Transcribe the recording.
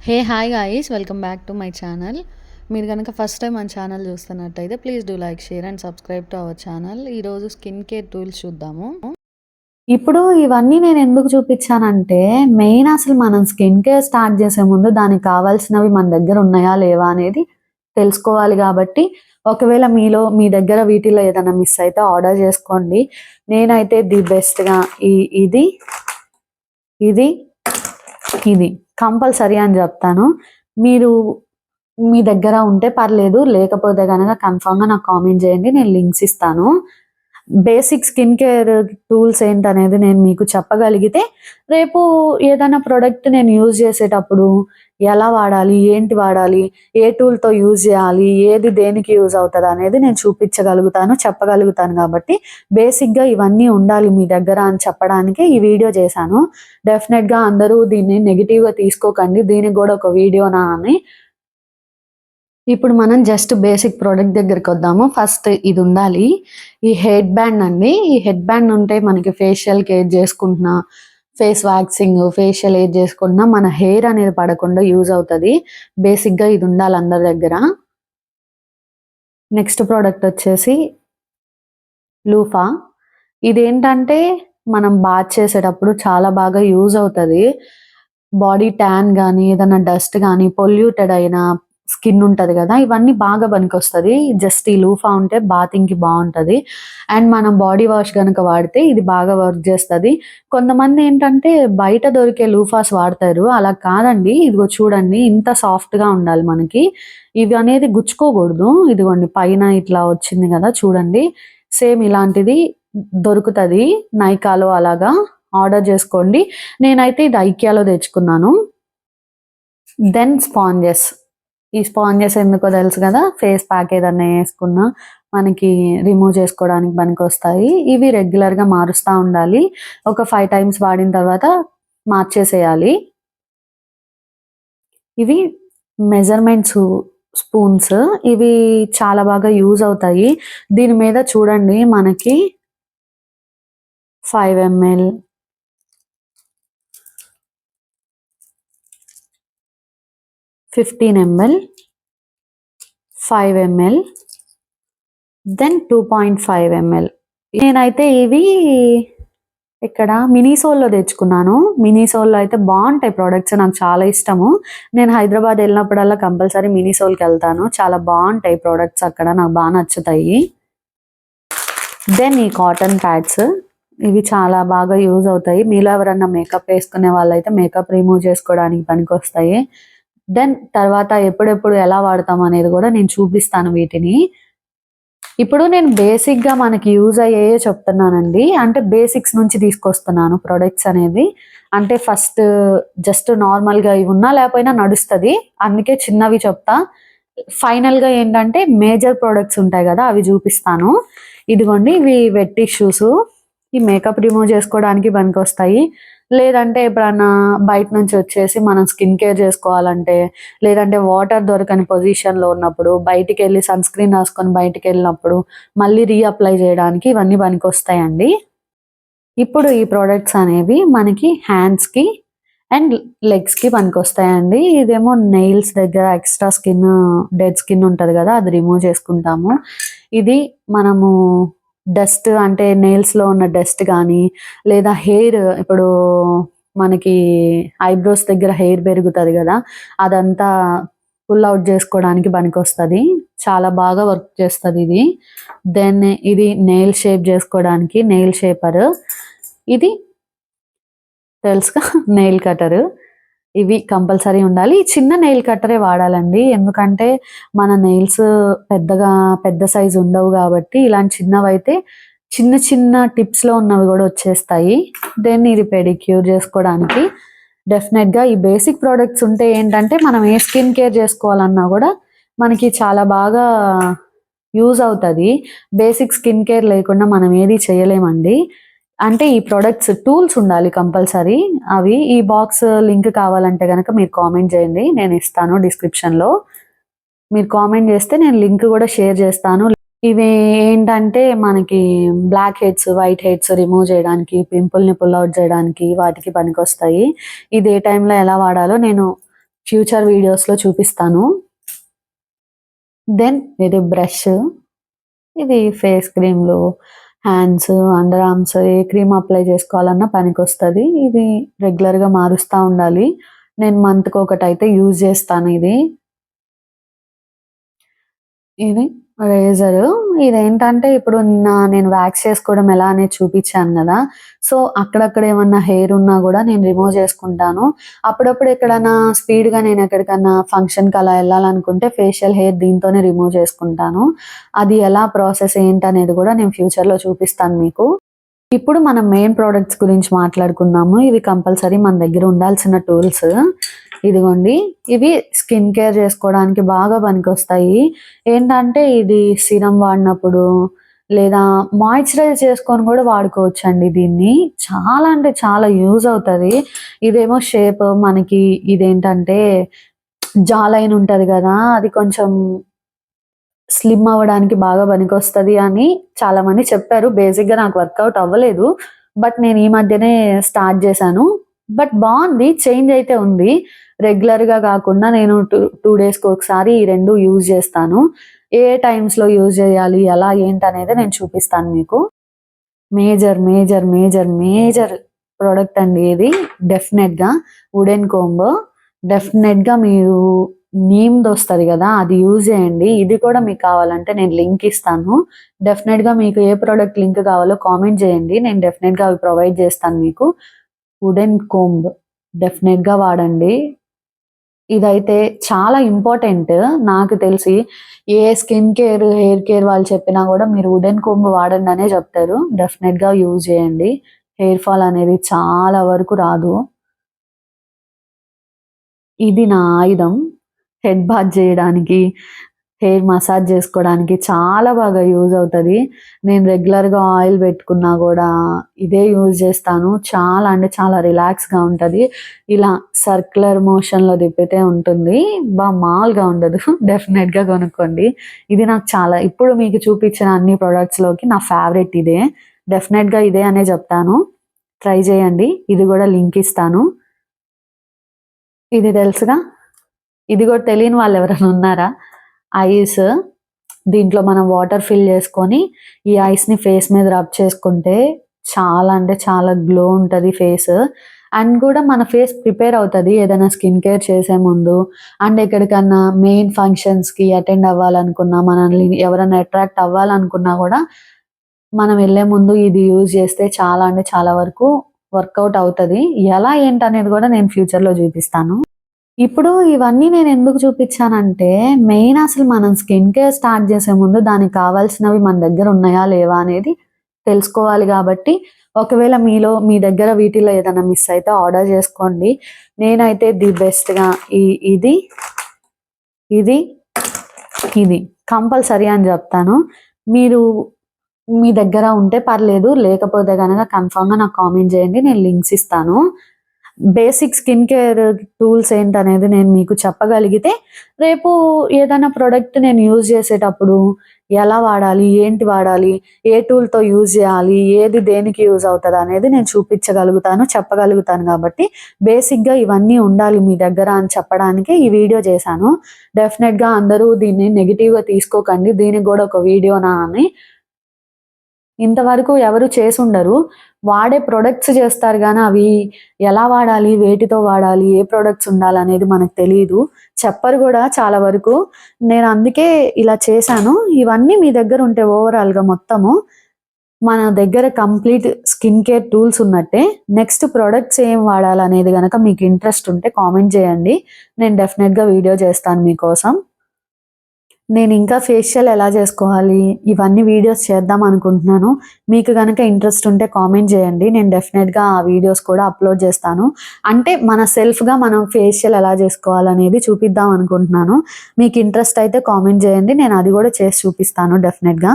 Hey hi guys, welcome back to my channel. మీరు కనుక first time మన channel చూస్తున్నట్టయితే please do like, share and subscribe to our channel. ఈరోజు skin care tools చూద్దాము. ఇప్పుడు ఇవన్నీ నేను ఎందుకు చూపించానంటే, మెయిన్ అసలు మనం స్కిన్ కేర్ స్టార్ట్ చేసే ముందు దానికి కావాల్సినవి మన దగ్గర ఉన్నాయా లేవా అనేది తెలుసుకోవాలి. కాబట్టి ఒకవేళ మీ దగ్గర వీటిలో ఏదైనా మిస్ అయితే ఆర్డర్ చేసుకోండి. నేనైతే ది బెస్ట్గా ఇది ఇది ఇది కంపల్సరీ అని చెప్తాను. మీరు మీ దగ్గర ఉంటే పర్లేదు, లేకపోతే కనుక కన్ఫామ్గా నాకు కామెంట్ చేయండి, నేను లింక్స్ ఇస్తాను. బేసిక్ స్కిన్ కేర్ టూల్స్ ఏంటనేది నేను మీకు చెప్పగలిగితే రేపు ఏదైనా ప్రోడక్ట్ నేను యూజ్ చేసేటప్పుడు ఎలా వాడాలి, ఏంటి వాడాలి, ఏ టూల్తో యూజ్ చేయాలి, ఏది దేనికి యూజ్ అవుతుంది అనేది నేను చూపించగలుగుతాను, చెప్పగలుగుతాను. కాబట్టి బేసిక్గా ఇవన్నీ ఉండాలి మీ దగ్గర అని చెప్పడానికి ఈ వీడియో చేశాను. డెఫినెట్గా అందరూ దీన్ని నెగిటివ్గా తీసుకోకండి, దీనికి కూడా ఒక వీడియోనా అని. ఇప్పుడు మనం జస్ట్ బేసిక్ ప్రోడక్ట్ దగ్గరికి వద్దాము. ఫస్ట్ ఇది ఉండాలి, ఈ హెడ్ బ్యాండ్ అండి. ఈ హెడ్ బ్యాండ్ ఉంటే మనకి ఫేషియల్ కేర్ చేసుకుంటున్నా, ఫేస్ వ్యాక్సింగ్, ఫేషియల్ ఏది చేసుకుంటున్నా మన హెయిర్ అనేది పడకుండా యూజ్ అవుతుంది. బేసిక్గా ఇది ఉండాలి అందరి దగ్గర. నెక్స్ట్ ప్రోడక్ట్ వచ్చేసి లూఫా. ఇదేంటంటే మనం బాత్ చేసేటప్పుడు చాలా బాగా యూజ్ అవుతుంది. బాడీ ట్యాన్ కానీ, ఏదైనా డస్ట్ కానీ, పొల్యూటెడ్ అయిన స్కిన్ ఉంటుంది కదా, ఇవన్నీ బాగా పనికొస్తుంది. జస్ట్ ఈ లూఫా ఉంటే బాతింగ్కి బాగుంటుంది. అండ్ మనం బాడీ వాష్ కనుక వాడితే ఇది బాగా వర్క్ చేస్తుంది. కొంతమంది ఏంటంటే బయట దొరికే లూఫాస్ వాడతారు, అలా కాదండి. ఇదిగో చూడండి, ఇంత సాఫ్ట్గా ఉండాలి మనకి. ఇవి అనేది గుచ్చుకోకూడదు. ఇదిగోండి పైన ఇట్లా వచ్చింది కదా చూడండి, సేమ్ ఇలాంటిది దొరుకుతుంది నైకాలో, అలాగా ఆర్డర్ చేసుకోండి. నేనైతే ఇది ఐకియాలో తెచ్చుకున్నాను. Then sponges. ఈ స్పాంజెస్ ఎందుకో తెలుసు కదా, ఫేస్ ప్యాక్ ఏదన్నా వేసుకున్నా మనకి రిమూవ్ చేసుకోవడానికి పనికి వస్తాయి. ఇవి రెగ్యులర్గా మారుస్తూ ఉండాలి. ఒక 5 times వాడిన తర్వాత మార్చేసేయాలి. ఇవి మెజర్మెంట్స్ స్పూన్స్, ఇవి చాలా బాగా యూజ్ అవుతాయి. దీని మీద చూడండి మనకి 5 ml, 15 ml, 5 ml, then 2.5 ml. నేనైతే ఇవి ఇక్కడ మినీసోల్లో తెచ్చుకున్నాను. మినీసోల్లో అయితే బాగుంటాయి ప్రోడక్ట్స్, నాకు చాలా ఇష్టము. నేను హైదరాబాద్ వెళ్ళినప్పుడల్లా కంపల్సరీ మినీసోల్కి వెళ్తాను. చాలా బాగుంటాయి ప్రోడక్ట్స్ అక్కడ, నాకు బాగా నచ్చుతాయి. దెన్ ఈ కాటన్ ప్యాడ్స్, ఇవి చాలా బాగా యూజ్ అవుతాయి. మీలో ఎవరన్నా మేకప్ వేసుకునే వాళ్ళైతే మేకప్ రిమూవ్ చేసుకోవడానికి పనికొస్తాయి. దెన్ తర్వాత ఎప్పుడెప్పుడు ఎలా వాడతాం అనేది కూడా నేను చూపిస్తాను వీటిని. ఇప్పుడు నేను బేసిక్గా మనకి యూజ్ అయ్యేయే చెప్తున్నానండి, అంటే బేసిక్స్ నుంచి తీసుకొస్తున్నాను ప్రొడక్ట్స్ అనేది. అంటే ఫస్ట్ జస్ట్ నార్మల్గా ఇవి ఉన్నా లేకపోయినా నడుస్తుంది, అందుకే చిన్నవి చెప్తా. ఫైనల్గా ఏంటంటే మేజర్ ప్రోడక్ట్స్ ఉంటాయి కదా, అవి చూపిస్తాను. ఇదిగోండి, ఇవి వెట్ టిష్యూస్. ఈ మేకప్ రిమూవ్ చేసుకోవడానికి పనికొస్తాయి. లేదంటే ఎప్పుడన్నా బయట నుంచి వచ్చేసి మనం స్కిన్ కేర్ చేసుకోవాలంటే, లేదంటే వాటర్ దొరకని పొజిషన్లో ఉన్నప్పుడు, బయటికి వెళ్ళి సన్ స్క్రీన్ రాసుకొని బయటికి వెళ్ళినప్పుడు మళ్ళీ రీఅప్లై చేయడానికి ఇవన్నీ పనికొస్తాయండి. ఇప్పుడు ఈ ప్రోడక్ట్స్ అనేవి మనకి హ్యాండ్స్కి అండ్ లెగ్స్కి పనికొస్తాయండి. ఇదేమో నెయిల్స్ దగ్గర ఎక్స్ట్రా స్కిన్, డెడ్ స్కిన్ ఉంటుంది కదా, అది రిమూవ్ చేసుకుంటాము. ఇది మనము డస్ట్, అంటే నెయిల్స్లో ఉన్న డస్ట్ కానీ, లేదా హెయిర్, ఇప్పుడు మనకి ఐబ్రోస్ దగ్గర హెయిర్ పెరుగుతుంది కదా, అదంతా పుల్ అవుట్ చేసుకోవడానికి పనికొస్తుంది. చాలా బాగా వర్క్ చేస్తుంది ఇది. దెన్ ఇది నెయిల్ షేప్ చేసుకోవడానికి నెయిల్ షేపర్. ఇది తెలుసుగా, నెయిల్ కటర్. ఇవి కంపల్సరీ ఉండాలి. చిన్న నెయిల్ కట్టరే వాడాలండి, ఎందుకంటే మన నెయిల్స్ పెద్ద సైజు ఉండవు కాబట్టి ఇలాంటి చిన్నవైతే చిన్న చిన్న టిప్స్లో ఉన్నవి కూడా వచ్చేస్తాయి. దెన్ ఇది పెడిక్యూర్ చేసుకోవడానికి. డెఫినెట్గా ఈ బేసిక్ ప్రోడక్ట్స్ ఉంటే ఏంటంటే మనం ఏ స్కిన్ కేర్ చేసుకోవాలన్నా కూడా మనకి చాలా బాగా యూజ్ అవుతుంది. బేసిక్ స్కిన్ కేర్ లేకుండా మనం ఏది చేయలేమండి. అంటే ఈ ప్రొడక్ట్స్ టూల్స్ ఉండాలి కంపల్సరీ. అవి ఈ బాక్స్ లింక్ కావాలంటే కనుక మీరు కామెంట్ చేయండి, నేను ఇస్తాను డిస్క్రిప్షన్లో. మీరు కామెంట్ చేస్తే నేను లింక్ కూడా షేర్ చేస్తాను. ఇవి ఏంటంటే మనకి black heads, white heads remove చేయడానికి, పింపుల్ని పుల్ అవుట్ చేయడానికి వాటికి పనికొస్తాయి. ఇది ఏ టైంలో ఎలా వాడాలో నేను ఫ్యూచర్ వీడియోస్లో చూపిస్తాను. దెన్ ఇది బ్రష్, ఇది ఫేస్ క్రీమ్లు, హ్యాండ్స్, అండర్ ఆర్మ్స్ ఏ క్రీమ్ అప్లై చేసుకోవాలన్నా పనికొస్తుంది. ఇది రెగ్యులర్గా మారుస్తూ ఉండాలి. నేను మంత్కి ఒకటైతే యూజ్ చేస్తాను. ఇది రేజర్. ఇదేంటంటే ఇప్పుడు నేను వ్యాక్స్ చేసుకోవడం ఎలా అనేది చూపించాను కదా. సో అక్కడక్కడ ఏమన్నా హెయిర్ ఉన్నా కూడా నేను రిమూవ్ చేసుకుంటాను. అప్పుడప్పుడు ఎక్కడైనా స్పీడ్గా నేను ఎక్కడికన్నా ఫంక్షన్కి అలా వెళ్ళాలనుకుంటే ఫేషియల్ హెయిర్ దీంతోనే రిమూవ్ చేసుకుంటాను. అది ఎలా ప్రాసెస్ ఏంటనేది కూడా నేను ఫ్యూచర్లో చూపిస్తాను మీకు. ఇప్పుడు మనం మెయిన్ ప్రోడక్ట్స్ గురించి మాట్లాడుకుందాము. ఇవి కంపల్సరీ మన దగ్గర ఉండాల్సిన టూల్స్. ఇదిగోండి, ఇవి స్కిన్ కేర్ చేసుకోవడానికి బాగా పనికొస్తాయి. ఏంటంటే ఇది సిరం వాడినప్పుడు లేదా మాయిశ్చరైజ్ చేసుకొని కూడా వాడుకోవచ్చండి. దీన్ని చాలా అంటే చాలా యూజ్ అవుతుంది. ఇదేమో షేప్ మనకి ఇదేంటంటే జా లైన్ ఉంటుంది కదా, అది కొంచెం స్లిమ్ అవ్వడానికి బాగా పనికొస్తుంది అని చాలా మంది చెప్పారు. బేసిక్గా నాకు వర్కౌట్ అవ్వలేదు, బట్ నేను ఈ మధ్యనే స్టార్ట్ చేశాను. బట్ బాగుంది, చేంజ్ అయితే ఉంది. రెగ్యులర్గా కాకుండా నేను 2 డేస్కి ఒకసారి ఈ 2 యూజ్ చేస్తాను. ఏ టైమ్స్లో యూజ్ చేయాలి, ఎలా ఏంటనేది నేను చూపిస్తాను మీకు. Major major major major product అండి ఇది. డెఫినెట్గా వుడెన్ కోంబ్. డెఫినెట్గా మీరు నీమ్ది వస్తుంది కదా, అది యూజ్ చేయండి. ఇది కూడా మీకు కావాలంటే నేను లింక్ ఇస్తాను. డెఫినెట్గా మీకు ఏ ప్రోడక్ట్ లింక్ కావాలో కామెంట్ చేయండి, నేను డెఫినెట్గా అవి ప్రొవైడ్ చేస్తాను మీకు. వుడెన్ కోంబ్ డెఫినెట్గా వాడండి. ఇదైతే చాలా ఇంపార్టెంట్. నాకు తెలిసి ఏ స్కిన్ కేర్ హెయిర్ కేర్ వాళ్ళు చెప్పినా కూడా మీరు వుడెన్ కోంబ్ వాడండి అనే చెప్తారు. డెఫినెట్గా యూజ్ చేయండి. హెయిర్ ఫాల్ అనేది చాలా వరకు రాదు. ఇది నా ఆయుధం. హెడ్ బాత్ చేయడానికి, హెయిర్ మసాజ్ చేసుకోవడానికి చాలా బాగా యూజ్ అవుతుంది. నేను రెగ్యులర్గా ఆయిల్ పెట్టుకున్నా కూడా ఇదే యూజ్ చేస్తాను. చాలా అంటే చాలా రిలాక్స్గా ఉంటుంది. ఇలా సర్క్యులర్ మోషన్లో తిప్పితే ఉంటుంది, మామూలుగా ఉండదు. డెఫినెట్గా కొనుక్కోండి. ఇది నాకు చాలా, ఇప్పుడు మీకు చూపించిన అన్ని ప్రోడక్ట్స్లోకి నా ఫేవరెట్ ఇదే. డెఫినెట్గా ఇదే అనే చెప్తాను. ట్రై చేయండి. ఇది కూడా లింక్ ఇస్తాను. ఇది తెలుసుగా, ఇది కూడా తెలియని వాళ్ళు ఎవరైనా ఉన్నారా? ఐస్, దీంట్లో మనం వాటర్ ఫిల్ చేసుకొని ఈ ఐస్ని ఫేస్ మీద రబ్ చేసుకుంటే చాలా అంటే చాలా గ్లో ఉంటుంది ఫేస్. అండ్ కూడా మన ఫేస్ ప్రిపేర్ అవుతుంది ఏదైనా స్కిన్ కేర్ చేసే ముందు. అండ్ ఎక్కడికన్నా మెయిన్ ఫంక్షన్స్కి అటెండ్ అవ్వాలనుకున్నా, మనల్ని ఎవరైనా అట్రాక్ట్ అవ్వాలనుకున్నా కూడా మనం వెళ్ళే ముందు ఇది యూజ్ చేస్తే చాలా అంటే చాలా వరకు వర్కౌట్ అవుతుంది. ఎలా ఏంటనేది కూడా నేను ఫ్యూచర్లో చూపిస్తాను. ఇప్పుడు ఇవన్నీ నేను ఎందుకు చూపించానంటే, మెయిన్ అసలు మనం స్కిన్ కేర్ స్టార్ట్ చేసే ముందు దానికి కావాల్సినవి మన దగ్గర ఉన్నాయా లేవా అనేది తెలుసుకోవాలి. కాబట్టి ఒకవేళ మీ దగ్గర వీటిలో ఏదైనా మిస్ అయితే ఆర్డర్ చేసుకోండి. నేనైతే ది బెస్ట్గా ఇది ఇది ఇది కంపల్సరీ అని చెప్తాను. మీరు మీ దగ్గర ఉంటే పర్లేదు, లేకపోతే కనుక కన్ఫామ్గా నాకు కామెంట్ చేయండి, నేను లింక్స్ ఇస్తాను. బేసిక్ స్కిన్ కేర్ టూల్స్ ఏంటనేది నేను మీకు చెప్పగలిగితే రేపు ఏదైనా ప్రోడక్ట్ నేను యూజ్ చేసేటప్పుడు ఎలా వాడాలి, ఏంటి వాడాలి, ఏ టూల్తో యూజ్ చేయాలి, ఏది దేనికి యూజ్ అవుతుంది అనేది నేను చూపించగలుగుతాను, చెప్పగలుగుతాను. కాబట్టి బేసిక్గా ఇవన్నీ ఉండాలి మీ దగ్గర అని చెప్పడానికి ఈ వీడియో చేశాను. డెఫినెట్గా అందరూ దీన్ని నెగిటివ్గా తీసుకోకండి, దీనికి కూడా ఒక వీడియోనా అని. ఇంతవరకు ఎవరు చేసి ఉండరు. వాడే ప్రొడక్ట్స్ చేస్తారు కానీ అవి ఎలా వాడాలి, వేటితో వాడాలి, ఏ ప్రొడక్ట్స్ ఉండాలనేది మనకు తెలియదు, చెప్పరు కూడా చాలా వరకు. నేను అందుకే ఇలా చేశాను. ఇవన్నీ మీ దగ్గర ఉంటే ఓవరాల్గా మొత్తము మన దగ్గర కంప్లీట్ స్కిన్ కేర్ టూల్స్ ఉన్నట్టే. నెక్స్ట్ ప్రొడక్ట్స్ ఏం వాడాలనేది కనుక మీకు ఇంట్రెస్ట్ ఉంటే కామెంట్ చేయండి, నేను డెఫినెట్గా వీడియో చేస్తాను మీకోసం. నేను ఇంకా ఫేషియల్ ఎలా చేసుకోవాలి ఇవన్నీ వీడియోస్ చేద్దాం అనుకుంటున్నాను. మీకు కనుక ఇంట్రెస్ట్ ఉంటే కామెంట్ చేయండి, నేను డెఫినెట్గా ఆ వీడియోస్ కూడా అప్లోడ్ చేస్తాను. అంటే మన సెల్ఫ్గా మనం ఫేషియల్ ఎలా చేసుకోవాలనేది చూపిద్దాం అనుకుంటున్నాను. మీకు ఇంట్రెస్ట్ అయితే కామెంట్ చేయండి, నేను అది కూడా చేసి చూపిస్తాను డెఫినెట్గా.